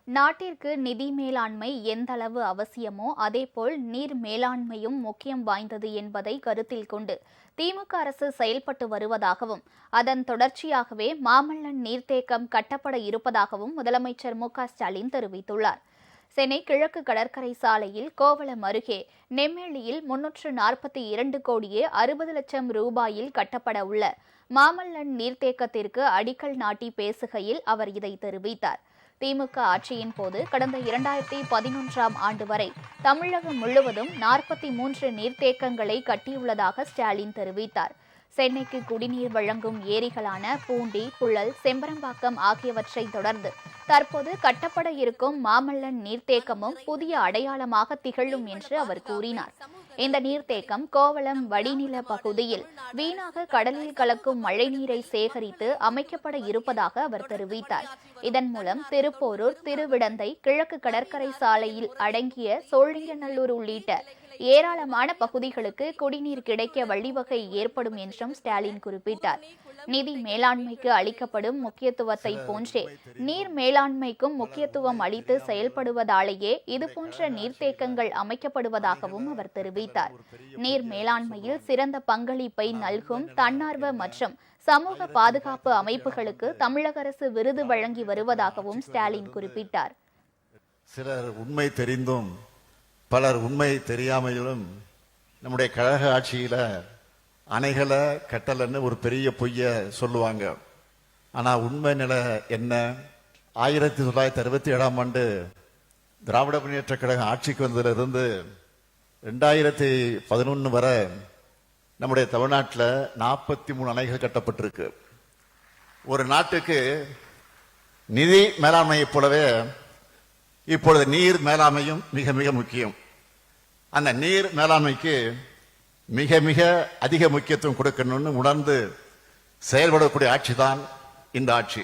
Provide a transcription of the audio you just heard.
நாட்டிற்கு நிதி மேலாண்மை எந்தளவு அவசியமோ அதேபோல் நீர் மேலாண்மையும் முக்கியம் வாய்ந்தது என்பதை கருத்தில் கொண்டு திமுக அரசு செயல்பட்டு வருவதாகவும் அதன் தொடர்ச்சியாகவே மாமல்லன் நீர்த்தேக்கம் கட்டப்பட இருப்பதாகவும் முதலமைச்சர் மு.க.ஸ்டாலின் தெரிவித்துள்ளார். சென்னை கிழக்கு கடற்கரை சாலையில் கோவளம் அருகே நெம்மேலியில் 342 கோடியே 60 லட்சம் ரூபாயில் கட்டப்பட உள்ள மாமல்லன் நீர்த்தேக்கத்திற்கு அடிக்கல் நாட்டி பேசுகையில் அவர் இதை தெரிவித்தார். திமுக ஆட்சியின் போது கடந்த 2011ஆம் ஆண்டு வரை தமிழகம் முழுவதும் 43 நீர்த்தேக்கங்களை கட்டியுள்ளதாக ஸ்டாலின் தெரிவித்தார். சென்னைக்கு குடிநீர் வழங்கும் ஏரிகளான பூண்டி, புழல், செம்பரம்பாக்கம் ஆகியவற்றை தொடர்ந்து தற்போது கட்டப்பட இருக்கும் மாமல்லன் நீர்த்தேக்கமும் புதிய அடையாளமாக திகழும் என்று அவர் கூறினார். இந்த நீர்த்தேக்கம் கோவளம் வடிநில பகுதியில் வீணாக கடலில் கலக்கும் மழைநீரை சேகரித்து அமைக்கப்பட இருப்பதாக அவர் தெரிவித்தார். இதன் மூலம் திருப்போரூர், திருவிடந்தை, கிழக்கு கடற்கரை சாலையில் அடங்கிய சோழிங்கநல்லூர் உள்ளிட்ட ஏராளமான பகுதிகளுக்கு குடிநீர் கிடைக்க வழிவகை ஏற்படும் என்றும் ஸ்டாலின் குறிப்பிட்டார். நிதி மேலாண்மைக்கு அளிக்கப்படும் முக்கியத்துவத்தை போன்றே நீர் மேலாண்மைக்கும் முக்கியத்துவம் அளித்து செயல்படுவதாலேயே இதுபோன்ற நீர்த்தேக்கங்கள் அமைக்கப்படுவதாகவும் அவர் தெரிவித்தார். நீர் மேலாண்மையில் சிறந்த பங்களிப்பை நல்கும் தன்னார்வ மற்றும் சமூக பாதுகாப்பு அமைப்புகளுக்கு தமிழக அரசு விருது வழங்கி வருவதாகவும் ஸ்டாலின் குறிப்பிட்டார். சிலர் உண்மை தெரிந்தும் பலர் உண்மை தெரியாமையிலும் நம்முடைய கழக ஆட்சியில அணைகளை கட்டலன்னு ஒரு பெரிய பொய்ய சொல்லுவாங்க. ஆனா உண்மை நிலை என்ன? 1967ஆம் ஆண்டு திராவிட முன்னேற்ற கழகம் ஆட்சிக்கு வந்ததிலிருந்து 2011 வரை நம்முடைய தமிழ்நாட்டில் 43 அணைகள் கட்டப்பட்டிருக்கு. ஒரு நாட்டுக்கு நிதி மேலாண்மையை போலவே இப்பொழுது நீர் மேலாண்மையும் மிக மிக முக்கியம். அந்த நீர் மேலாண்மைக்கு மிக மிக அதிக முக்கியத்துவம் கொடுக்கணும்னு உணர்ந்து செயல்படக்கூடிய ஆட்சி தான் இந்த ஆட்சி.